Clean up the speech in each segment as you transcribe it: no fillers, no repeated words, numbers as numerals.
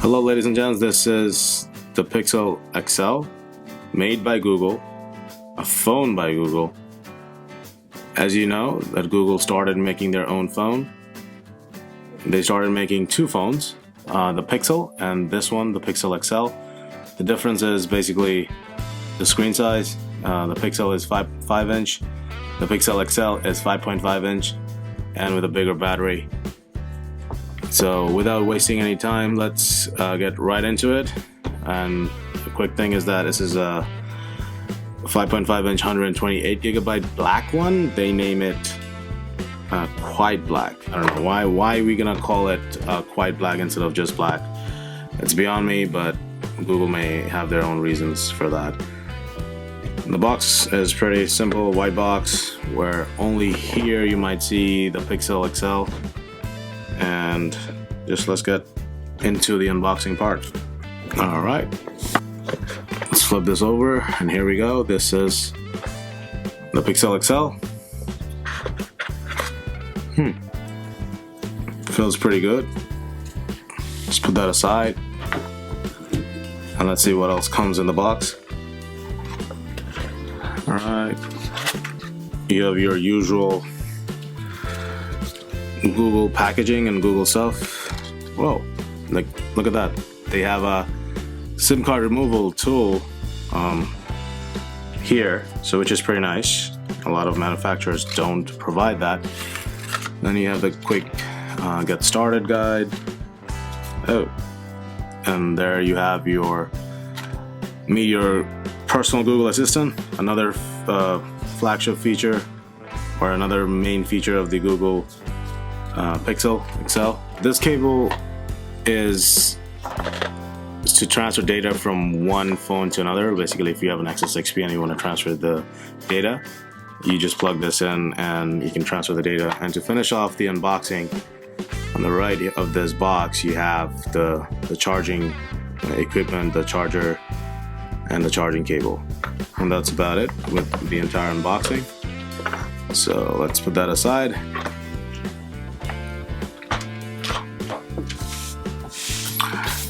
Hello ladies and gents, this is the Pixel XL, made by Google, a phone by Google. As you know, that Google started making their own phone. They started making two phones, the Pixel and this one, the Pixel XL. The difference is basically the screen size. The Pixel is 5 inch, the Pixel XL is 5.5 inch, and with a bigger battery. So without wasting any time, let's get right into it. And the quick thing is that this is a 5.5 inch 128 gigabyte black one. They name it Quite Black. I don't know why are we gonna call it Quite Black instead of just black. It's beyond me, but Google may have their own reasons for that. The box is pretty simple, white box, where only here you might see the Pixel XL. And just let's get into the unboxing part. All right, let's flip this over, and here we go. This is the Pixel XL. Feels pretty good. Let's put that aside, and let's see what else comes in the box. All right, you have your usual Google packaging and Google stuff. Whoa, look at that. They have a SIM card removal tool here, so which is pretty nice. A lot of manufacturers don't provide that. Then you have the quick get started guide. Oh, and there you have your personal Google Assistant, another flagship feature or another main feature of the Google Pixel XL. This cable is to transfer data from one phone to another. Basically, if you have an Nexus 6P and you want to transfer the data, you just plug this in and you can transfer the data. And to finish off the unboxing, on the right of this box you have the charging equipment, the charger, and the charging cable. And that's about it with the entire unboxing. So let's put that aside.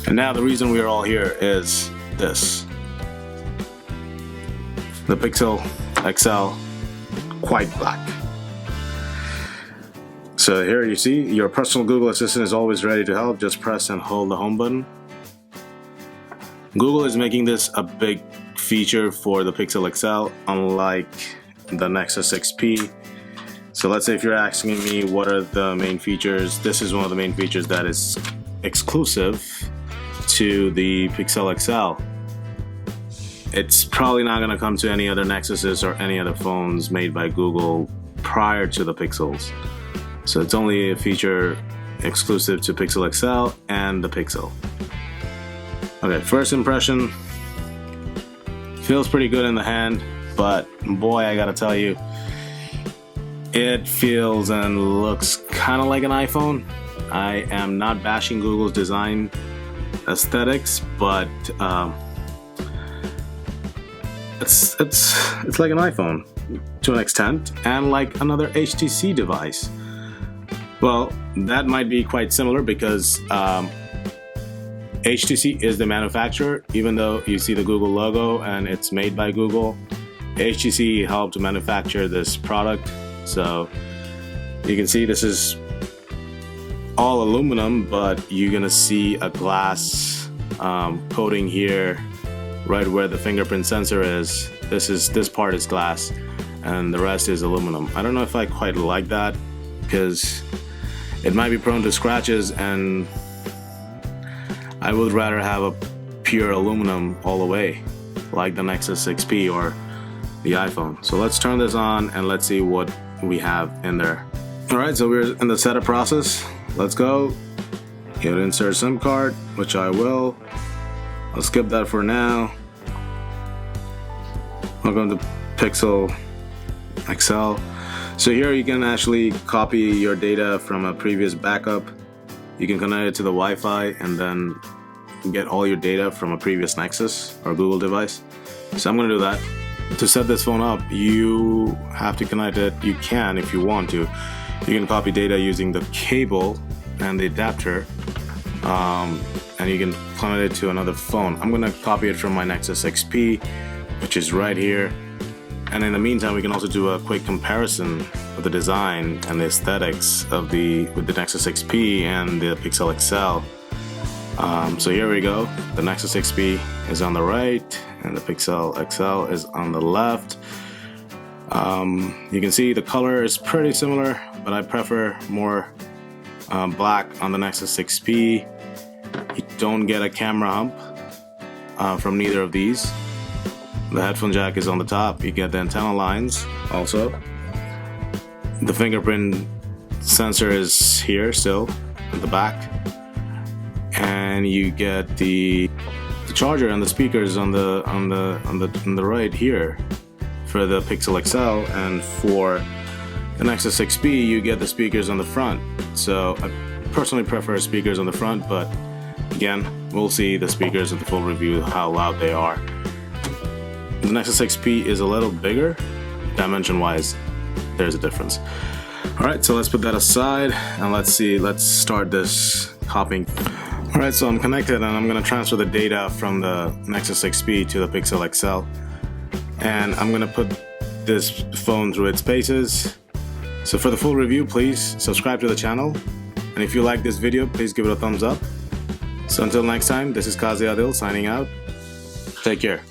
And now the reason we are all here is this. The Pixel XL Quite Black. So here you see your personal Google Assistant is always ready to help. Just press and hold the home button. Google is making this a big feature for the Pixel XL, unlike the Nexus 6P. So let's say if you're asking me what are the main features, this is one of the main features that is exclusive to the Pixel XL. It's probably not going to come to any other Nexuses or any other phones made by Google prior to the Pixels. So it's only a feature exclusive to Pixel XL and the Pixel. Okay, first impression, feels pretty good in the hand, but boy, I gotta tell you, it feels and looks kind of like an iPhone. I am not bashing Google's design aesthetics, but it's like an iPhone to an extent, and like another HTC device. Well, that might be quite similar because HTC is the manufacturer. Even though you see the Google logo and it's made by Google, HTC helped manufacture this product. So you can see this is all aluminum, but you're gonna see a glass coating here right where the fingerprint sensor is. This part is glass and the rest is aluminum. I don't know if I quite like that because it might be prone to scratches, and I would rather have a pure aluminum all the way like the Nexus 6P or the iPhone. So let's turn this on and let's see what we have in there. Alright, so we're in the setup process. Let's go. Hit insert SIM card, which I will. I'll skip that for now. Welcome to Pixel XL. So here you can actually copy your data from a previous backup. You can connect it to the Wi-Fi and then get all your data from a previous Nexus or Google device. So I'm going to do that. To set this phone up, you have to connect it. You can, if you want to. You can copy data using the cable and the adapter. and you can clone it to another phone. I'm gonna copy it from my Nexus XP, which is right here. And in the meantime, we can also do a quick comparison of the design and the aesthetics of with the Nexus XP and the Pixel XL. So here we go. The Nexus XP is on the right, and the Pixel XL is on the left. You can see the color is pretty similar, but I prefer more black on the Nexus XP. You don't get a camera hump from neither of these. The headphone jack is on the top. You get the antenna lines also. The fingerprint sensor is here still at the back, and you get the charger and the speakers on the right here for the Pixel XL, and for the Nexus XP you get the speakers on the front. So I personally prefer speakers on the front, but again, we'll see the speakers in the full review how loud they are. The Nexus XP is a little bigger, dimension wise there's a difference. Alright, so let's put that aside and let's start this copying. Alright, so I'm connected and I'm going to transfer the data from the Nexus XP to the Pixel XL, and I'm going to put this phone through its paces. So for the full review, please subscribe to the channel, and if you like this video, please give it a thumbs up. So until next time, this is Qazi Adil signing out. Take care.